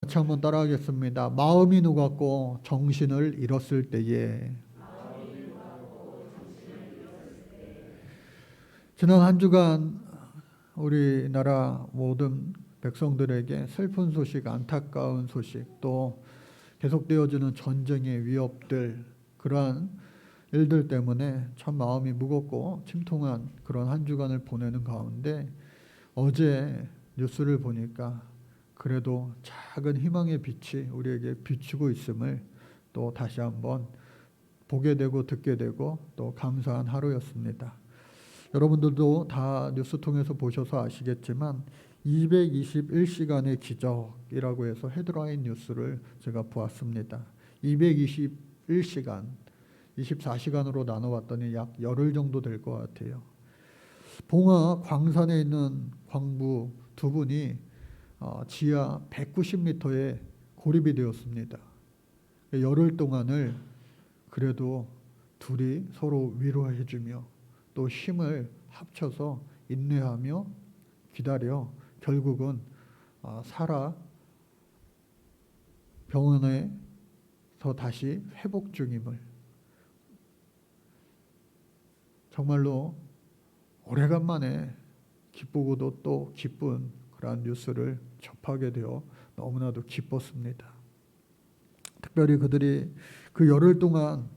같이 한번 따라하겠습니다. 마음이 녹았고 정신을 잃었을 때에. 지난 한 주간 우리나라 모든 백성들에게 슬픈 소식, 안타까운 소식, 또 계속되어지는 전쟁의 위협들, 그러한 일들 때문에 참 마음이 무겁고 침통한 그런 한 주간을 보내는 가운데 어제 뉴스를 보니까 그래도 작은 희망의 빛이 우리에게 비추고 있음을 또 다시 한번 보게 되고 듣게 되고 또 감사한 하루였습니다. 여러분들도 다 뉴스 통해서 보셔서 아시겠지만 221시간의 기적이라고 해서 헤드라인 뉴스를 제가 보았습니다. 221시간, 24시간으로 나눠봤더니 약 열흘 정도 될 것 같아요. 봉화 광산에 있는 광부 두 분이 지하 190m에 고립이 되었습니다. 열흘 동안을 그래도 둘이 서로 위로해주며 또 힘을 합쳐서 인내하며 기다려 결국은 살아 병원에서 다시 회복 중임을, 정말로 오래간만에 기쁘고도 또 기쁜 그러한 뉴스를 접하게 되어 너무나도 기뻤습니다. 특별히 그들이 그 열흘 동안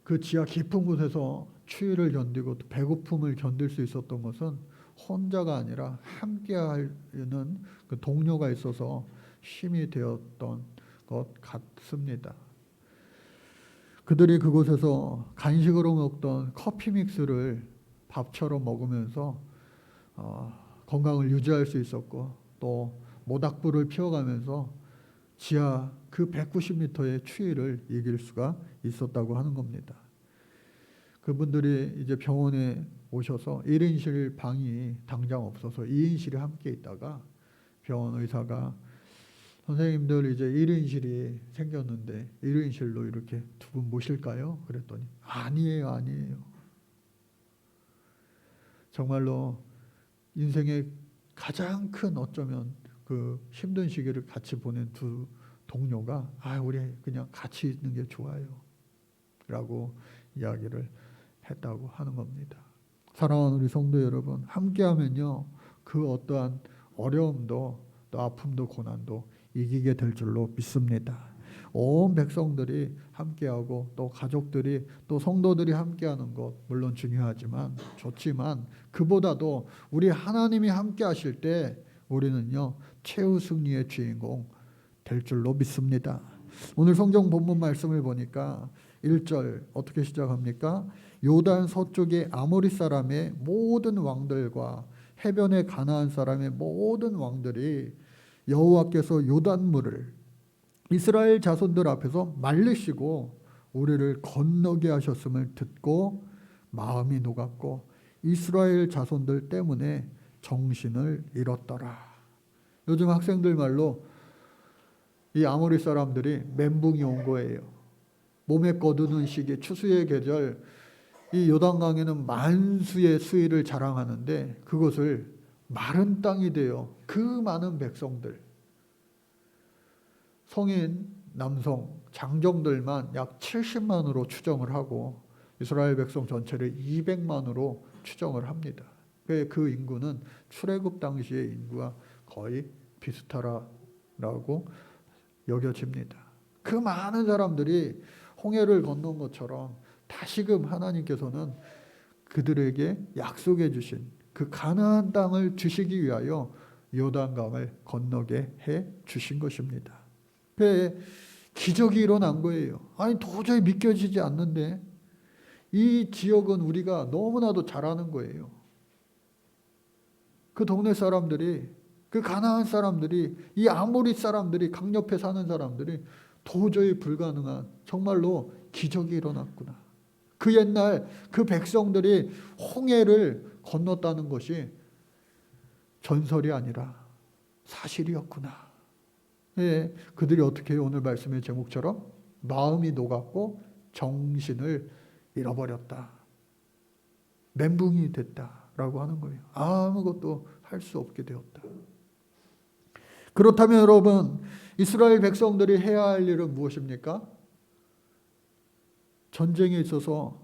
그 지하 깊은 곳에서 추위를 견디고 또 배고픔을 견딜 수 있었던 것은 혼자가 아니라 함께하는 그 동료가 있어서 힘이 되었던 것 같습니다. 그들이 그곳에서 간식으로 먹던 커피 믹스를 밥처럼 먹으면서 건강을 유지할 수 있었고 또 모닥불을 피워가면서 지하 그 190m의 추위를 이길 수가 있었다고 하는 겁니다. 그분들이 이제 병원에 오셔서 1인실 방이 당장 없어서 2인실에 함께 있다가 병원 의사가 선생님들 이제 1인실이 생겼는데 1인실로 이렇게 두 분 모실까요? 그랬더니 아니에요. 정말로 인생의 가장 큰 어쩌면 그 힘든 시기를 같이 보낸 두 동료가 우리 그냥 같이 있는 게 좋아요 라고 이야기를 했다고 하는 겁니다. 사랑하는 우리 성도 여러분, 함께하면요 그 어떠한 어려움도 또 아픔도 고난도 이기게 될 줄로 믿습니다. 온 백성들이 함께하고 또 가족들이 또 성도들이 함께하는 것 물론 중요하지만 좋지만 그보다도 우리 하나님이 함께하실 때 우리는요 최후 승리의 주인공 될 줄로 믿습니다. 오늘 성경 본문 말씀을 보니까 1절 어떻게 시작합니까? 요단 서쪽의 아모리 사람의 모든 왕들과 해변의 가나안 사람의 모든 왕들이 여호와께서 요단물을 이스라엘 자손들 앞에서 말리시고 우리를 건너게 하셨음을 듣고 마음이 녹았고 이스라엘 자손들 때문에 정신을 잃었더라. 요즘 학생들 말로 이 아모리 사람들이 멘붕이 온 거예요. 몸에 거두는 시기, 추수의 계절, 이 요단강에는 만수의 수위를 자랑하는데 그것을 마른 땅이 되어 그 많은 백성들, 성인, 남성, 장정들만 약 70만으로 추정을 하고 이스라엘 백성 전체를 200만으로 추정을 합니다. 그 인구는 출애굽 당시의 인구와 거의 비슷하라고 여겨집니다. 그 많은 사람들이 홍해를 건넌 것처럼 다시금 하나님께서는 그들에게 약속해 주신 그 가나안 땅을 주시기 위하여 요단강을 건너게 해 주신 것입니다. 그 기적이 일어난 거예요. 도저히 믿겨지지 않는데 이 지역은 우리가 너무나도 잘 아는 거예요. 그 동네 사람들이, 그 가나안 사람들이, 이 아모리 사람들이, 강 옆에 사는 사람들이 도저히 불가능한 정말로 기적이 일어났구나. 그 옛날 그 백성들이 홍해를 건넜다는 것이 전설이 아니라 사실이었구나. 예, 그들이 어떻게 해요? 오늘 말씀의 제목처럼 마음이 녹았고 정신을 잃어버렸다. 멘붕이 됐다라고 하는 거예요. 아무것도 할 수 없게 되었다. 그렇다면 여러분, 이스라엘 백성들이 해야 할 일은 무엇입니까? 전쟁에 있어서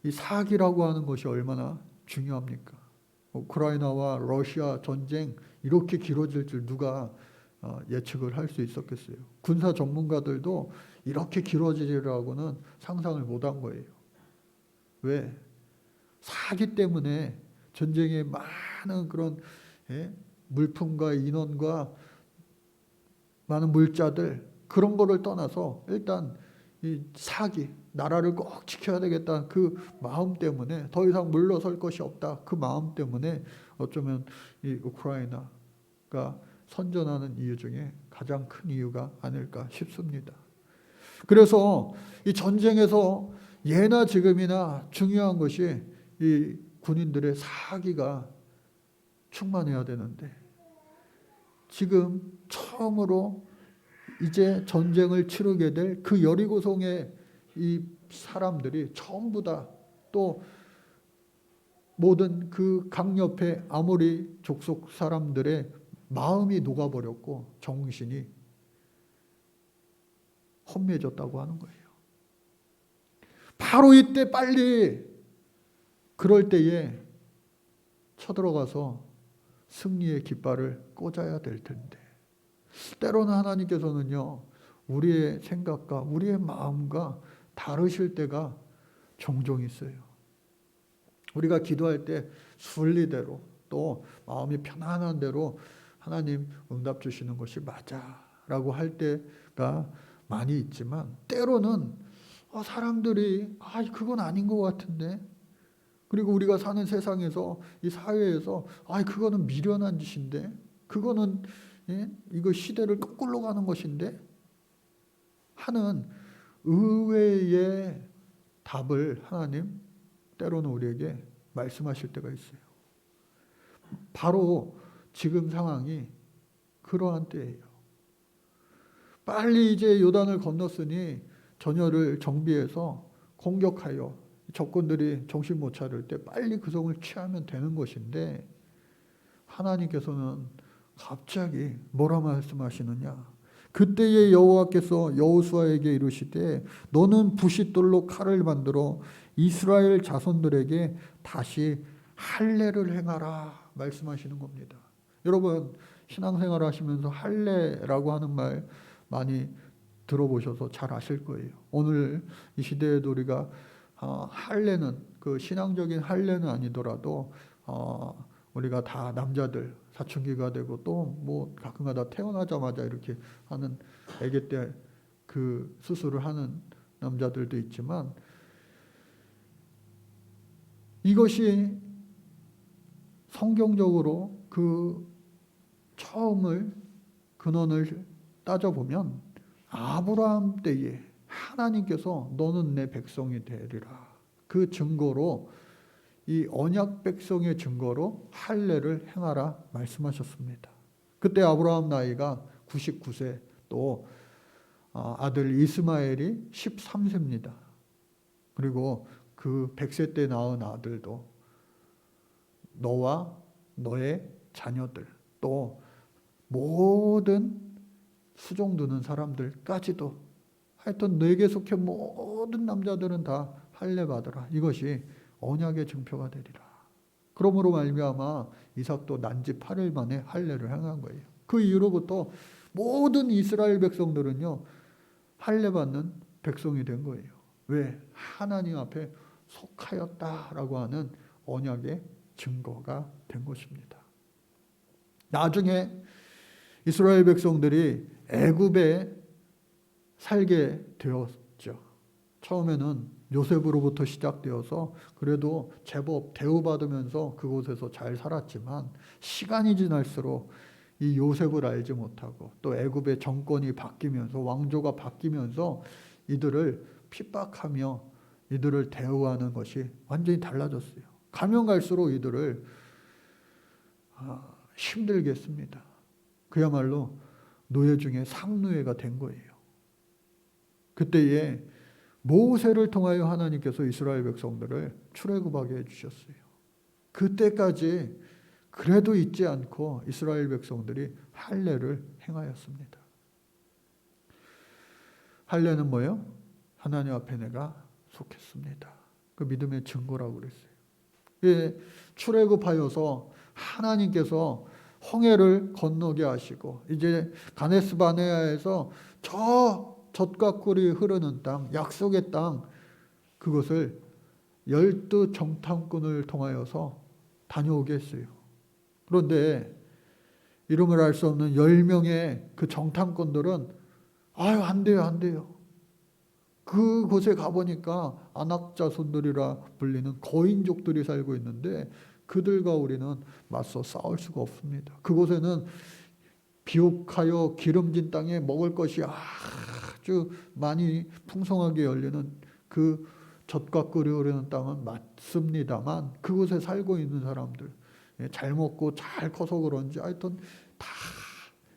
이 사기라고 하는 것이 얼마나 중요합니까? 우크라이나와 러시아 전쟁 이렇게 길어질 줄 누가 예측을 할 수 있었겠어요? 군사 전문가들도 이렇게 길어지리라고는 상상을 못한 거예요. 왜? 사기 때문에 전쟁에 많은 그런 물품과 인원과 많은 물자들 그런 거를 떠나서 일단 이 사기, 나라를 꼭 지켜야 되겠다 그 마음 때문에 더 이상 물러설 것이 없다 그 마음 때문에 어쩌면 이 우크라이나가 선전하는 이유 중에 가장 큰 이유가 아닐까 싶습니다. 그래서 이 전쟁에서 예나 지금이나 중요한 것이 이 군인들의 사기가 충만해야 되는데 지금 처음으로 이제 전쟁을 치르게 될 그 여리고성의 이 사람들이 전부 다 또 모든 그 강옆에 아모리 족속 사람들의 마음이 녹아버렸고 정신이 혼미해졌다고 하는 거예요. 바로 이때 빨리 그럴 때에 쳐들어가서 승리의 깃발을 꽂아야 될 텐데 때로는 하나님께서는요 우리의 생각과 우리의 마음과 다르실 때가 종종 있어요. 우리가 기도할 때 순리대로 또 마음이 편안한 대로 하나님 응답 주시는 것이 맞아 라고 할 때가 많이 있지만 때로는 사람들이 그건 아닌 것 같은데 그리고 우리가 사는 세상에서 이 사회에서 그거는 미련한 짓인데 그거는 이거 시대를 거꾸로 가는 것인데 하는 의외의 답을 하나님 때로는 우리에게 말씀하실 때가 있어요. 바로 지금 상황이 그러한 때예요. 빨리 이제 요단을 건넜으니 전열을 정비해서 공격하여 적군들이 정신 못 차릴 때 빨리 그 성을 취하면 되는 것인데 하나님께서는 갑자기 뭐라 말씀하시느냐? 그때에 여호와께서 여호수아에게 이르시되 너는 부싯돌로 칼을 만들어 이스라엘 자손들에게 다시 할례를 행하라 말씀하시는 겁니다. 여러분 신앙생활 하시면서 할례라고 하는 말 많이 들어보셔서 잘 아실 거예요. 오늘 이 시대에도 우리가 할례는 그 신앙적인 할례는 아니더라도 우리가 다 남자들 사춘기가 되고 또 뭐 가끔가다 태어나자마자 이렇게 하는 아기 때 그 수술을 하는 남자들도 있지만 이것이 성경적으로 그 처음을 근원을 따져보면 아브라함 때에 하나님께서 너는 내 백성이 되리라 그 증거로 이 언약 백성의 증거로 할례를 행하라 말씀하셨습니다. 그때 아브라함 나이가 99세 또 아들 이스마엘이 13세입니다. 그리고 그 100세 때 낳은 아들도 너와 너의 자녀들 또 모든 수종 두는 사람들까지도 하여튼 너에게 속해 모든 남자들은 다 할례 받으라. 이것이 언약의 증표가 되리라. 그러므로 말미암아 이삭도 난지 8일 만에 할례를 행한 거예요. 그 이후로부터 모든 이스라엘 백성들은요 할례 받는 백성이 된 거예요. 왜? 하나님 앞에 속하였다라고 하는 언약의 증거가 된 것입니다. 나중에 이스라엘 백성들이 애굽에 살게 되었죠. 처음에는 요셉으로부터 시작되어서 그래도 제법 대우받으면서 그곳에서 잘 살았지만 시간이 지날수록 이 요셉을 알지 못하고 또 애굽의 정권이 바뀌면서 왕조가 바뀌면서 이들을 핍박하며 이들을 대우하는 것이 완전히 달라졌어요. 가면 갈수록 이들을 힘들게 했습니다. 그야말로 노예 중에 상노예가 된 거예요. 그때에 모세를 통하여 하나님께서 이스라엘 백성들을 출애굽하게 해주셨어요. 그때까지 그래도 잊지 않고 이스라엘 백성들이 할례를 행하였습니다. 할례는 뭐예요? 하나님 앞에 내가 속했습니다. 그 믿음의 증거라고 그랬어요. 예, 출애굽하여서 하나님께서 홍해를 건너게 하시고 이제 가데스 바네아에서 저 젖과 꿀이 흐르는 땅, 약속의 땅, 그것을 12 정탐꾼을 통하여서 다녀오게 했어요. 그런데 이름을 알 수 없는 10명의 그 정탐꾼들은 아유 안 돼요, 안 돼요. 그곳에 가보니까 안악자손들이라 불리는 거인족들이 살고 있는데 그들과 우리는 맞서 싸울 수가 없습니다. 그곳에는 비옥하여 기름진 땅에 먹을 것이 아주 많이 풍성하게 열리는 그 젖과 꿀이 흐르는 땅은 맞습니다만 그곳에 살고 있는 사람들 잘 먹고 잘 커서 그런지 하여튼 다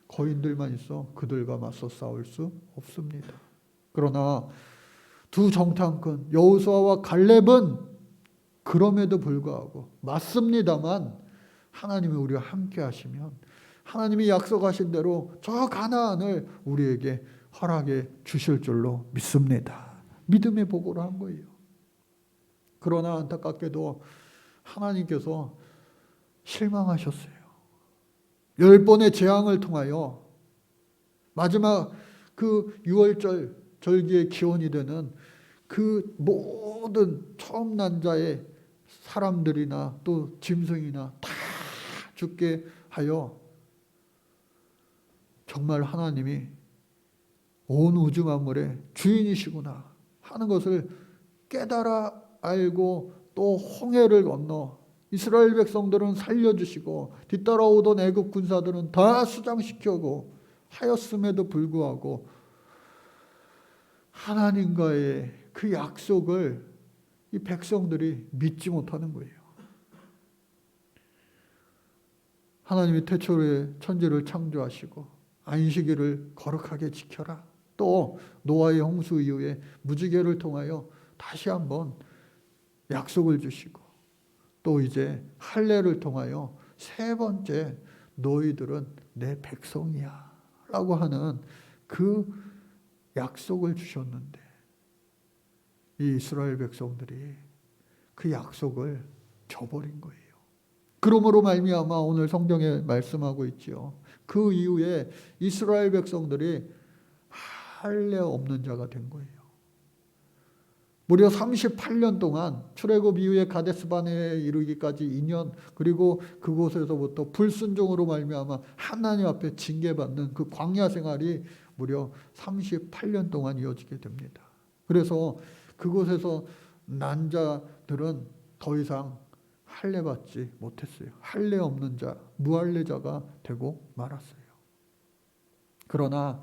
거인들만 있어 그들과 맞서 싸울 수 없습니다. 그러나 두 정탐꾼 여호수아와 갈렙은 그럼에도 불구하고 맞습니다만 하나님이 우리와 함께 하시면 하나님이 약속하신 대로 저 가나안을 우리에게 허락해 주실 줄로 믿습니다. 믿음의 보고를 한 거예요. 그러나 안타깝게도 하나님께서 실망하셨어요. 10번의 재앙을 통하여 마지막 그 6월절 절기의 기원이 되는 그 모든 처음 난 자의 사람들이나 또 짐승이나 다 죽게 하여 정말 하나님이 온 우주 만물의 주인이시구나 하는 것을 깨달아 알고 또 홍해를 건너 이스라엘 백성들은 살려주시고 뒤따라오던 애굽 군사들은 다 수장시키고 하였음에도 불구하고 하나님과의 그 약속을 이 백성들이 믿지 못하는 거예요. 하나님이 태초에 천지를 창조하시고 안식일을 거룩하게 지켜라. 또 노아의 홍수 이후에 무지개를 통하여 다시 한번 약속을 주시고 또 이제 할례를 통하여 세 번째 너희들은 내 백성이야 라고 하는 그 약속을 주셨는데 이 이스라엘 백성들이 그 약속을 저버린 거예요. 그러므로 말미암아 오늘 성경에 말씀하고 있지요. 그 이후에 이스라엘 백성들이 할례 없는 자가 된 거예요. 무려 38년 동안 출애굽 이후에 가데스 바네아에 이르기까지 2년 그리고 그곳에서부터 불순종으로 말미암아 하나님 앞에 징계받는 그 광야 생활이 무려 38년 동안 이어지게 됩니다. 그래서 그곳에서 난 자들은 더 이상 할례 받지 못했어요. 할례 없는 자, 무할례자가 되고 말았어요. 그러나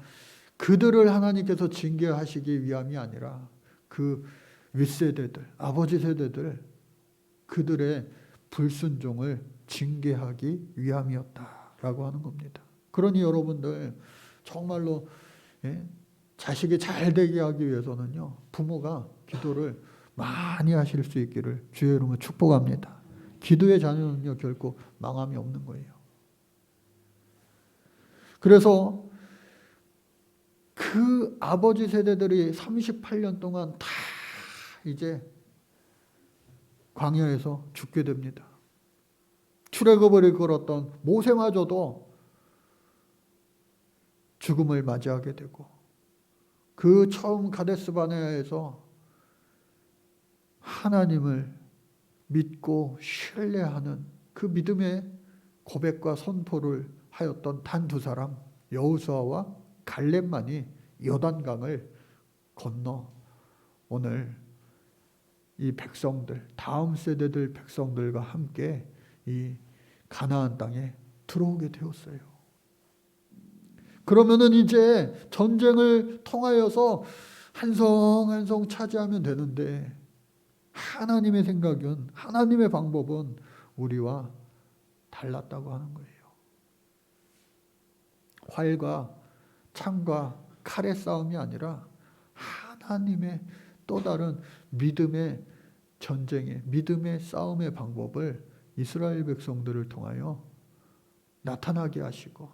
그들을 하나님께서 징계하시기 위함이 아니라 그 윗세대들, 아버지 세대들 그들의 불순종을 징계하기 위함이었다라고 하는 겁니다. 그러니 여러분들 정말로 자식이 잘 되게 하기 위해서는요. 부모가 기도를 많이 하실 수 있기를 주의 이름으로 축복합니다. 기도의 자녀는요. 결코 망함이 없는 거예요. 그래서 그 아버지 세대들이 38년 동안 다 이제 광야에서 죽게 됩니다. 출애굽을 이끌었던 모세마저도 죽음을 맞이하게 되고 그 처음 가데스 바네아에서 하나님을 믿고 신뢰하는 그 믿음의 고백과 선포를 하였던 단 두 사람 여호수아와 갈렙만이 요단강을 건너 오늘 이 백성들 다음 세대들 백성들과 함께 이 가나안 땅에 들어오게 되었어요. 그러면은 이제 전쟁을 통하여서 한 성 한 성 차지하면 되는데 하나님의 생각은 하나님의 방법은 우리와 달랐다고 하는 거예요. 활과 창과 칼의 싸움이 아니라 하나님의 또 다른 믿음의 전쟁의 믿음의 싸움의 방법을 이스라엘 백성들을 통하여 나타나게 하시고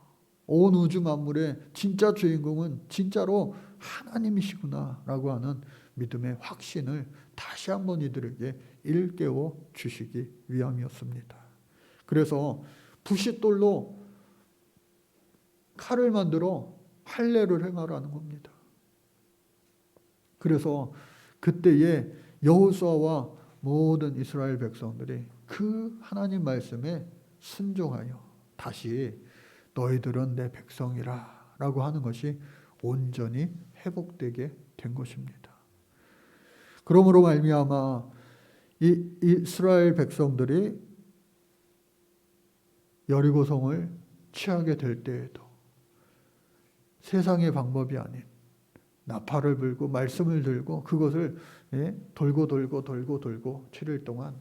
온 우주 만물의 진짜 주인공은 진짜로 하나님이시구나라고 하는 믿음의 확신을 다시 한번 이들에게 일깨워 주시기 위함이었습니다. 그래서 부싯돌로 칼을 만들어 할례를 행하라는 겁니다. 그래서 그때에 여호수아와 모든 이스라엘 백성들이 그 하나님 말씀에 순종하여 다시 너희들은 내 백성이라 라고 하는 것이 온전히 회복되게 된 것입니다. 그러므로 말미암아 이 이스라엘 백성들이 여리고성을 취하게 될 때에도 세상의 방법이 아닌 나팔을 불고 말씀을 들고 그것을 돌고 7일 동안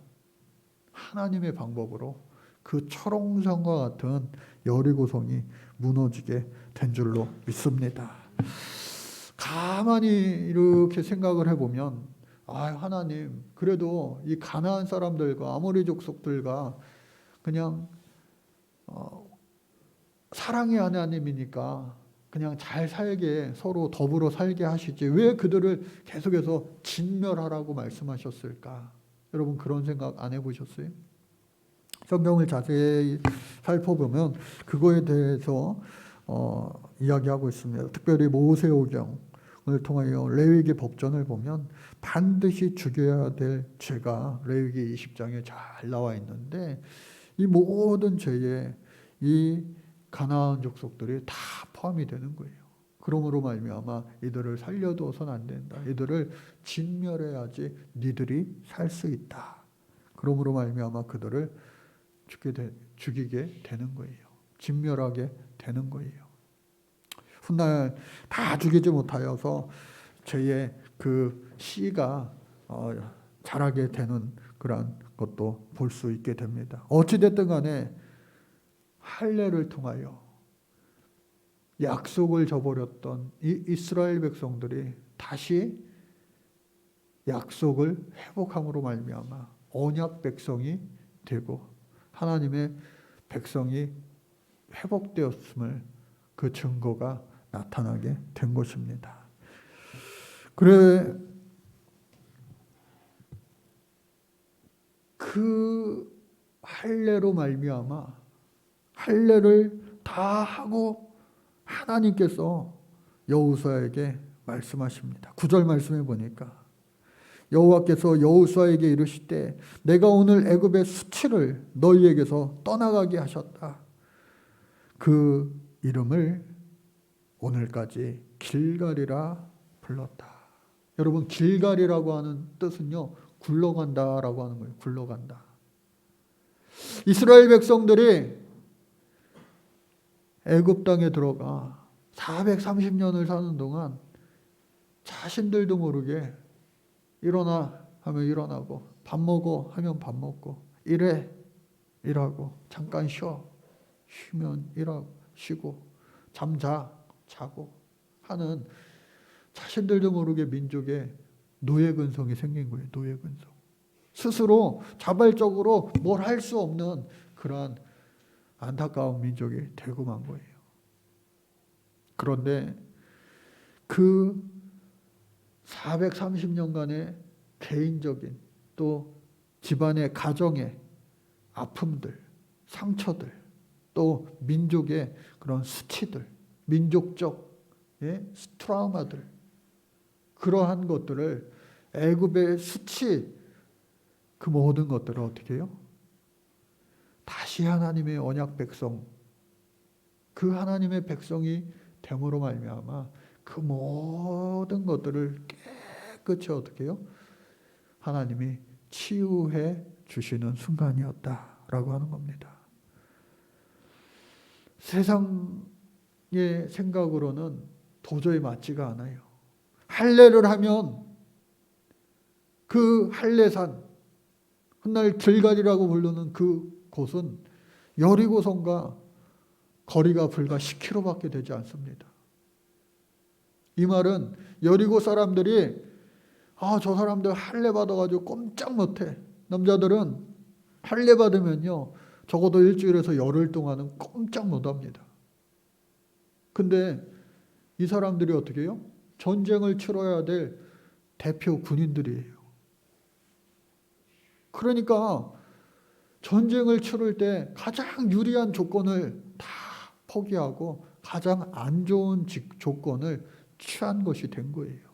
하나님의 방법으로 그 철옹성과 같은 여리고성이 무너지게 된 줄로 믿습니다. 가만히 이렇게 생각을 해보면 하나님 그래도 이 가나안 사람들과 아모리 족속들과 그냥 사랑의 하나님이니까 그냥 잘 살게 서로 더불어 살게 하시지 왜 그들을 계속해서 진멸하라고 말씀하셨을까? 여러분 그런 생각 안 해보셨어요? 성경을 자세히 살펴보면 그거에 대해서 이야기하고 있습니다. 특별히 모세오경을 통하여 레위기 법전을 보면 반드시 죽여야 될 죄가 레위기 20장에 잘 나와 있는데 이 모든 죄에 이 가나안 족속들이 다 포함이 되는 거예요. 그러므로 말미암아 이들을 살려두어서는 안 된다. 이들을 진멸해야지 니들이 살 수 있다. 그러므로 말미암아 그들을 죽이게 되는 거예요. 진멸하게 되는 거예요. 훗날 다 죽이지 못하여서 죄의 그 씨가 자라게 되는 그런 것도 볼 수 있게 됩니다. 어찌됐든 간에 할례를 통하여 약속을 저버렸던 이 이스라엘 백성들이 다시 약속을 회복함으로 말미암아 언약 백성이 되고 하나님의 백성이 회복되었음을 그 증거가 나타나게 된 것입니다. 그래 그 할례로 말미암아 할례를 다 하고 하나님께서 여호수아에게 말씀하십니다. 9절 말씀해 보니까 여호와께서 여호수아에게 이르시되 내가 오늘 애굽의 수치를 너희에게서 떠나가게 하셨다. 그 이름을 오늘까지 길갈이라 불렀다. 여러분 길갈이라고 하는 뜻은요 굴러간다라고 하는 거예요. 굴러간다. 이스라엘 백성들이 애굽 땅에 들어가 430년을 사는 동안 자신들도 모르게 일어나 하면 일어나고 밥 먹어 하면 밥 먹고 일해 일하고 잠깐 쉬면 일하고 쉬고 잠자 자고 하는 자신들도 모르게 민족의 노예근성이 생긴 거예요. 노예근성. 스스로 자발적으로 뭘 할 수 없는 그러한 안타까운 민족이 되고 만 거예요. 그런데 그 430년간의 개인적인 또 집안의 가정의 아픔들, 상처들, 또 민족의 그런 수치들, 민족적 트라우마들, 그러한 것들을 애굽의 수치, 그 모든 것들을 어떻게 해요? 다시 하나님의 언약 백성, 그 하나님의 백성이 됨으로 말미암아 그 모든 것들을 깨끗이 어떻게 해요? 하나님이 치유해 주시는 순간이었다라고 하는 겁니다. 세상의 생각으로는 도저히 맞지가 않아요. 할례를 하면 그 할례산, 훗날 길갈이라고 부르는 그 곳은 여리고성과 거리가 불과 10km밖에 되지 않습니다. 이 말은 여리고 사람들이 저 사람들 할례 받아가지고 꼼짝 못해. 남자들은 할례 받으면요 적어도 일주일에서 열흘 동안은 꼼짝 못합니다. 근데 이 사람들이 어떻게 해요? 전쟁을 치러야 될 대표 군인들이에요. 그러니까 전쟁을 치를 때 가장 유리한 조건을 다 포기하고 가장 안 좋은 조건을 취한 것이 된 거예요.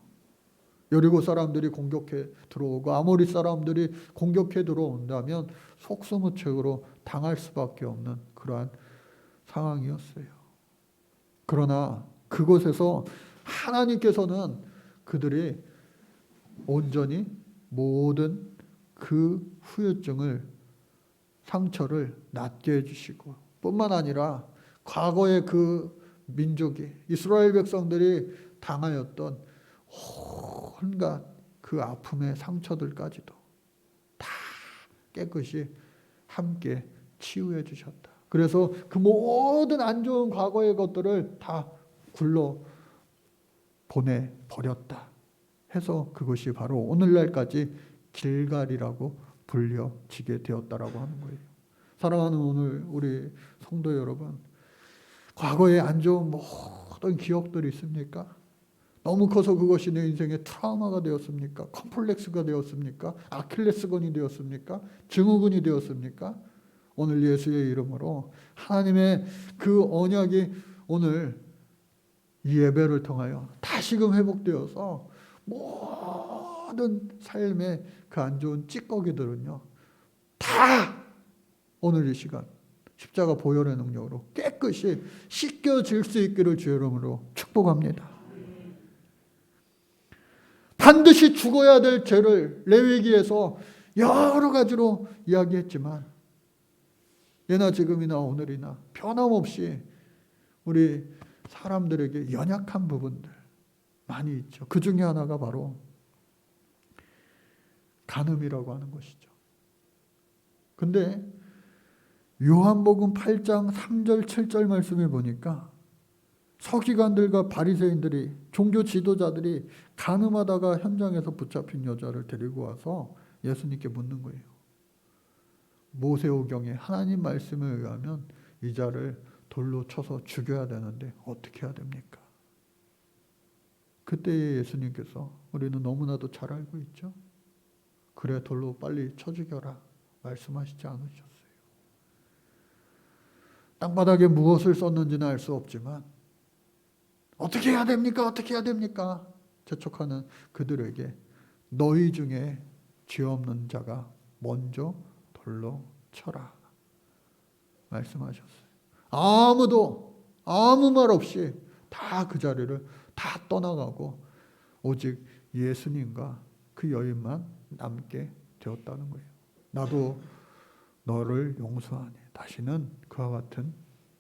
여리고 사람들이 공격해 들어오고 아모리 사람들이 공격해 들어온다면 속수무책으로 당할 수밖에 없는 그러한 상황이었어요. 그러나 그곳에서 하나님께서는 그들이 온전히 모든 그 후유증을, 상처를 낫게 해주시고, 뿐만 아니라 과거의 그 민족이, 이스라엘 백성들이 당하였던 온갖 그 아픔의 상처들까지도 다 깨끗이 함께 치유해 주셨다. 그래서 그 모든 안 좋은 과거의 것들을 다 굴러 보내 버렸다 해서 그것이 바로 오늘날까지 길갈이라고 불려지게 되었다라고 하는 거예요. 사랑하는 오늘 우리 성도 여러분, 과거에 안 좋은 모든 기억들이 있습니까? 너무 커서 그것이 내 인생의 트라우마가 되었습니까? 컴플렉스가 되었습니까? 아킬레스건이 되었습니까? 증후군이 되었습니까? 오늘 예수의 이름으로 하나님의 그 언약이 오늘 이 예배를 통하여 다시금 회복되어서 모든 삶의 그 안 좋은 찌꺼기들은요, 다 오늘 이 시간 십자가 보혈의 능력으로 깨끗이 씻겨질 수 있기를 주의 이름으로 축복합니다. 반드시 죽어야 될 죄를 레위기에서 여러 가지로 이야기했지만 예나 지금이나 오늘이나 변함없이 우리 사람들에게 연약한 부분들 많이 있죠. 그 중에 하나가 바로 간음이라고 하는 것이죠. 근데 요한복음 8장 3절 7절 말씀에 보니까 서기관들과 바리새인들이, 종교 지도자들이 간음하다가 현장에서 붙잡힌 여자를 데리고 와서 예수님께 묻는 거예요. 모세오경에 하나님 말씀에 의하면 이 자를 돌로 쳐서 죽여야 되는데 어떻게 해야 됩니까? 그때 예수님께서, 우리는 너무나도 잘 알고 있죠. 그래, 돌로 빨리 쳐 죽여라 말씀하시지 않으셨어요. 땅바닥에 무엇을 썼는지는 알 수 없지만 어떻게 해야 됩니까? 어떻게 해야 됩니까? 재촉하는 그들에게 너희 중에 죄 없는 자가 먼저 돌로 쳐라 말씀하셨어요. 아무 말 없이 다 그 자리를 다 떠나가고 오직 예수님과 그 여인만 남게 되었다는 거예요. 나도 너를 용서하니 다시는 그와 같은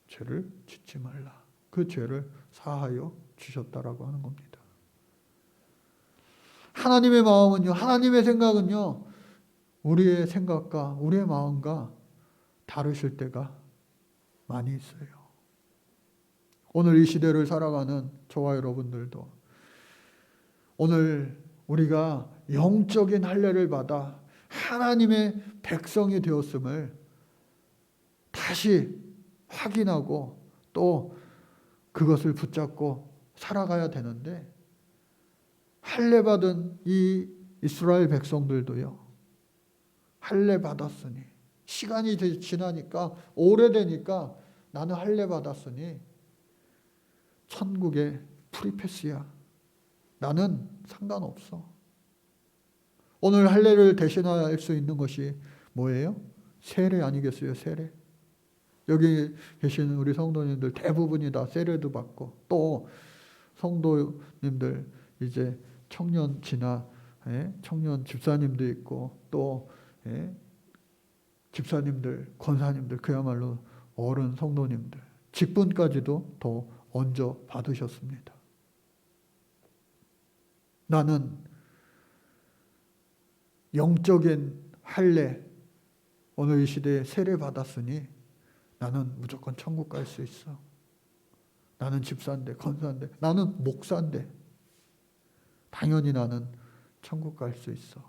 죄를 짓지 말라. 그 죄를 사하여 주셨다라고 하는 겁니다. 하나님의 마음은요, 하나님의 생각은요, 우리의 생각과 우리의 마음과 다르실 때가 많이 있어요. 오늘 이 시대를 살아가는 저와 여러분들도 오늘 우리가 영적인 할례를 받아 하나님의 백성이 되었음을 다시 확인하고 또 그것을 붙잡고 살아가야 되는데, 할례 받은 이 이스라엘 백성들도요, 할례 받았으니 시간이 지나니까 오래되니까 나는 할례 받았으니 천국의 프리패스야, 나는 상관없어. 오늘 할례를 대신할 수 있는 것이 뭐예요? 세례 아니겠어요? 세례. 여기 계시는 우리 성도님들 대부분이 다 세례도 받고, 또 성도님들 이제 청년 진화, 청년 집사님도 있고, 또 집사님들, 권사님들, 그야말로 어른 성도님들, 직분까지도 더 얹어 받으셨습니다. 나는 영적인 할례, 오늘 이 시대에 세례 받았으니 나는 무조건 천국 갈 수 있어. 나는 집사인데, 권사인데, 나는 목사인데 당연히 나는 천국 갈 수 있어.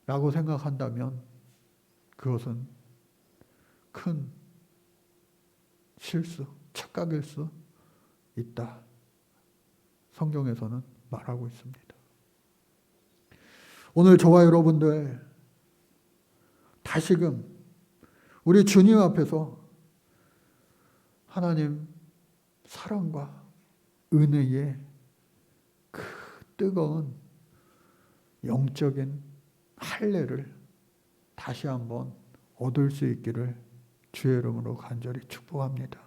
라고 생각한다면 그것은 큰 실수, 착각일 수 있다. 성경에서는 말하고 있습니다. 오늘 저와 여러분들 다시금 우리 주님 앞에서 하나님 사랑과 은혜의 그 뜨거운 영적인 할례를 다시 한번 얻을 수 있기를 주의 이름으로 간절히 축복합니다.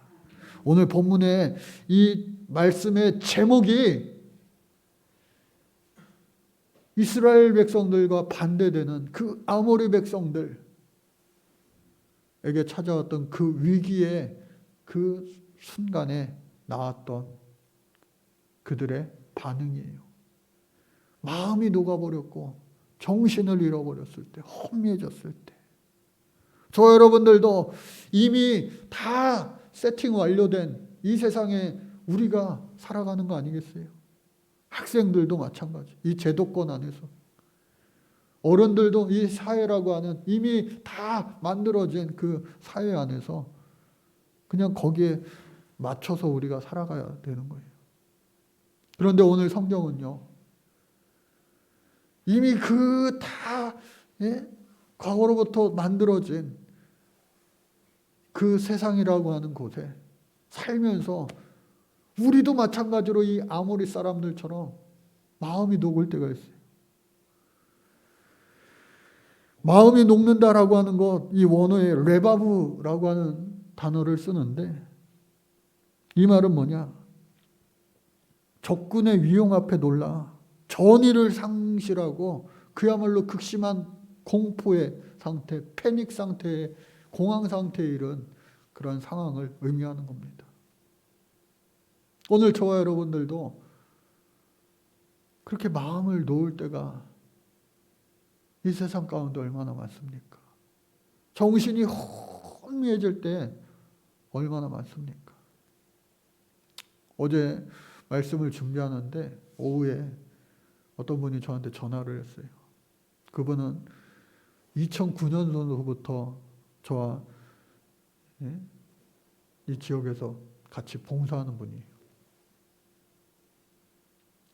오늘 본문의 이 말씀의 제목이 이스라엘 백성들과 반대되는 그 아모리 백성들에게 찾아왔던 그 위기의 그 순간에 나왔던 그들의 반응이에요. 마음이 녹아버렸고 정신을 잃어버렸을 때, 혼미해졌을 때, 저 여러분들도 이미 다 세팅 완료된 이 세상에 우리가 살아가는 거 아니겠어요? 학생들도 마찬가지. 이 제도권 안에서. 어른들도 이 사회라고 하는 이미 다 만들어진 그 사회 안에서 그냥 거기에 맞춰서 우리가 살아가야 되는 거예요. 그런데 오늘 성경은요, 이미 그 다 과거로부터 만들어진 그 세상이라고 하는 곳에 살면서 우리도 마찬가지로 이 아모리 사람들처럼 마음이 녹을 때가 있어요. 마음이 녹는다라고 하는 것, 이 원어에 레바브라고 하는 단어를 쓰는데 이 말은 뭐냐? 적군의 위용 앞에 놀라 전의를 상실하고 그야말로 극심한 공포의 상태, 패닉 상태에 공황 상태에 이른 그런 상황을 의미하는 겁니다. 오늘 저와 여러분들도 그렇게 마음을 놓을 때가 이 세상 가운데 얼마나 많습니까? 정신이 혼미해질 때 얼마나 많습니까? 어제 말씀을 준비하는데 오후에 어떤 분이 저한테 전화를 했어요. 그분은 2009년도부터 저와 이 지역에서 같이 봉사하는 분이에요.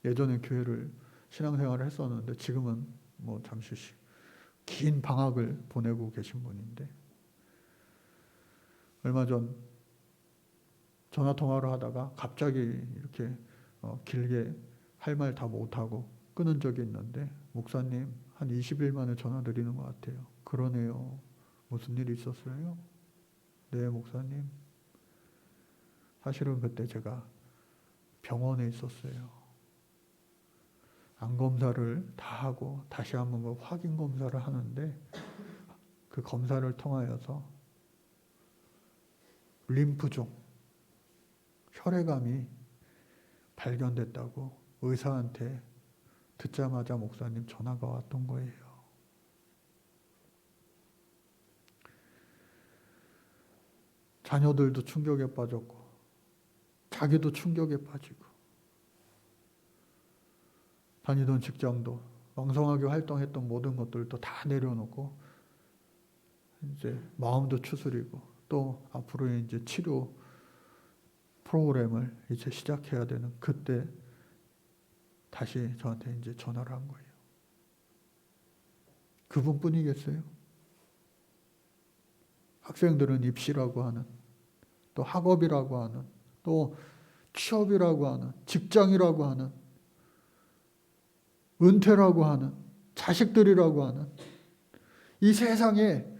예전에 교회를 신앙생활을 했었는데 지금은 뭐 잠시 긴 방학을 보내고 계신 분인데 얼마 전 전화 통화를 하다가 갑자기 이렇게 길게 할 말 다 못하고 끊은 적이 있는데 목사님 한 20일 만에 전화 드리는 것 같아요. 그러네요. 무슨 일이 있었어요? 네 목사님. 사실은 그때 제가 병원에 있었어요. 암 검사를 다 하고 다시 한번 그 확인 검사를 하는데 그 검사를 통하여서 림프종, 혈액암이 발견됐다고 의사한테 듣자마자 목사님 전화가 왔던 거예요. 자녀들도 충격에 빠졌고 자기도 충격에 빠지고 다니던 직장도 왕성하게 활동했던 모든 것들도 다 내려놓고 이제 마음도 추스리고 또 앞으로의 이제 치료 프로그램을 이제 시작해야 되는 그때 다시 저한테 이제 전화를 한 거예요. 그분뿐이겠어요? 학생들은 입시라고 하는, 또 학업이라고 하는, 또 취업이라고 하는, 직장이라고 하는, 은퇴라고 하는, 자식들이라고 하는 이 세상에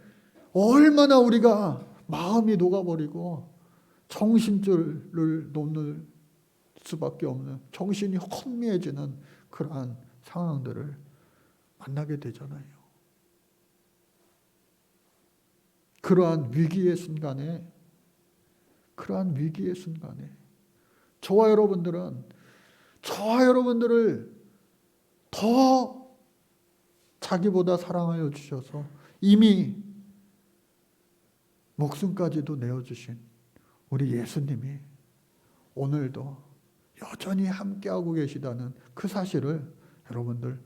얼마나 우리가 마음이 녹아버리고 정신줄을 놓는 수밖에 없는, 정신이 혼미해지는 그러한 상황들을 만나게 되잖아요. 그러한 위기의 순간에 저와 여러분들을 더 자기보다 사랑하여 주셔서 이미 목숨까지도 내어주신 우리 예수님이 오늘도 여전히 함께하고 계시다는 그 사실을 여러분들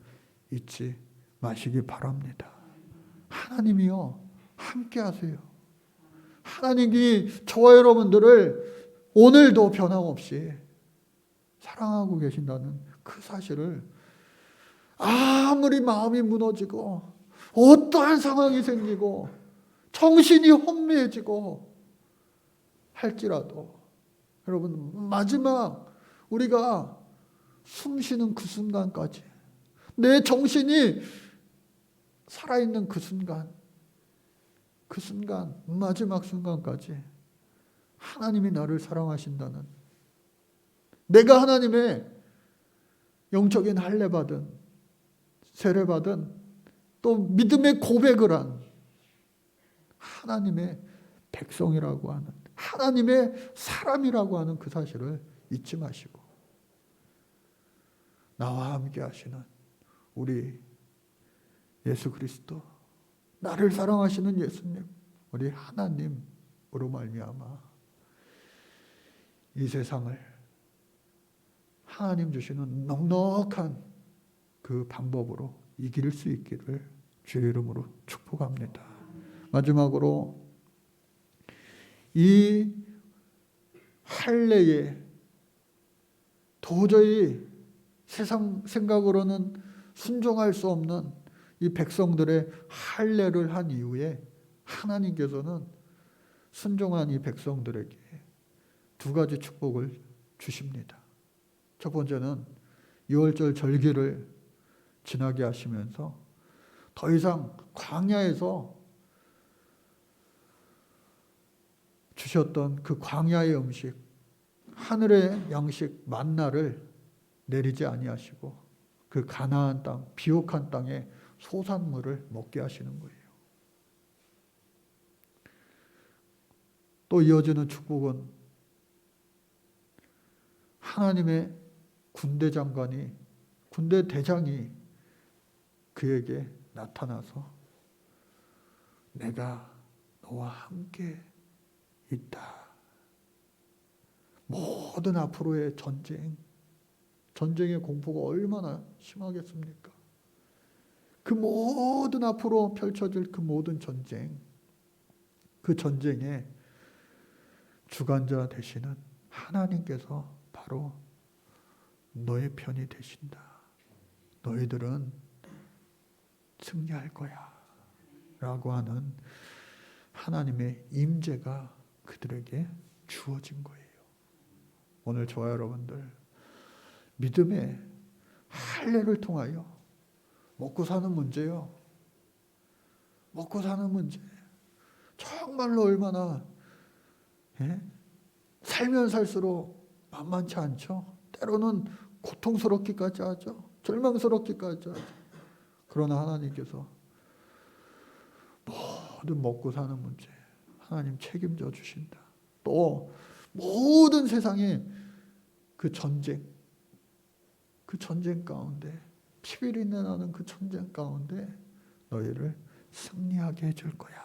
잊지 마시기 바랍니다. 하나님이요 함께 하세요. 하나님이 저와 여러분들을 오늘도 변함없이 사랑하고 계신다는 그 사실을 아무리 마음이 무너지고 어떠한 상황이 생기고 정신이 혼미해지고 할지라도 여러분 마지막 우리가 숨쉬는 그 순간까지 내 정신이 살아있는 그 순간 마지막 순간까지 하나님이 나를 사랑하신다는 내가 하나님의 영적인 할례받은 세례받은 또 믿음의 고백을 한 하나님의 백성이라고 하는 하나님의 사람이라고 하는 그 사실을 잊지 마시고 나와 함께 하시는 우리 예수 그리스도 나를 사랑하시는 예수님 우리 하나님으로 말미암아 이 세상을 하나님 주시는 넉넉한 그 방법으로 이길 수 있기를 주의 이름으로 축복합니다. 마지막으로 이 할례에 도저히 세상 생각으로는 순종할 수 없는 이 백성들의 할례를 한 이후에 하나님께서는 순종한 이 백성들에게 두 가지 축복을 주십니다. 첫 번째는 유월절 절기를 지나게 하시면서 더 이상 광야에서 주셨던 그 광야의 음식, 하늘의 양식 만나를 내리지 아니하시고 그 가나안 땅, 비옥한 땅에 소산물을 먹게 하시는 거예요. 또 이어지는 축복은 하나님의 군대 장관이, 군대 대장이 그에게 나타나서 내가 너와 함께 있다. 모든 앞으로의 전쟁의 공포가 얼마나 심하겠습니까? 그 모든 앞으로 펼쳐질 그 모든 전쟁, 그 전쟁의 주관자 되시는 하나님께서 바로 너의 편이 되신다. 너희들은 승리할 거야. 라고 하는 하나님의 임재가 그들에게 주어진 거예요. 오늘 저와 여러분들 믿음의 할례를 통하여 먹고 사는 문제요. 먹고 사는 문제. 정말로 얼마나 살면 살수록 만만치 않죠. 때로는 고통스럽기까지 하죠. 절망스럽기까지 하죠. 그러나 하나님께서 모든 먹고 사는 문제 하나님 책임져 주신다. 또 모든 세상의 그 전쟁 가운데 피비린내 나는 그 전쟁 가운데 너희를 승리하게 해줄 거야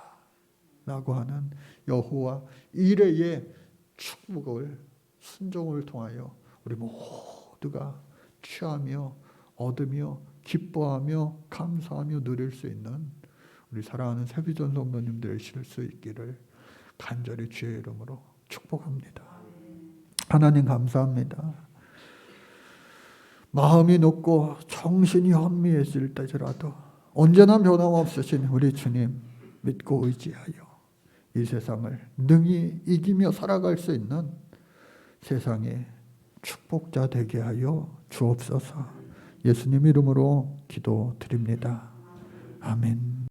라고 하는 여호와 이레의 축복을 순종을 통하여 우리 모두가 취하며 얻으며 기뻐하며 감사하며 누릴 수 있는 우리 사랑하는 세비전 성도님들 되실 수 있기를 간절히 주의 이름으로 축복합니다. 하나님 감사합니다. 마음이 높고 정신이 혼미해질 때라도 언제나 변함없으신 우리 주님 믿고 의지하여 이 세상을 능히 이기며 살아갈 수 있는 세상의 축복자 되게 하여 주옵소서. 예수님 이름으로 기도드립니다. 아멘.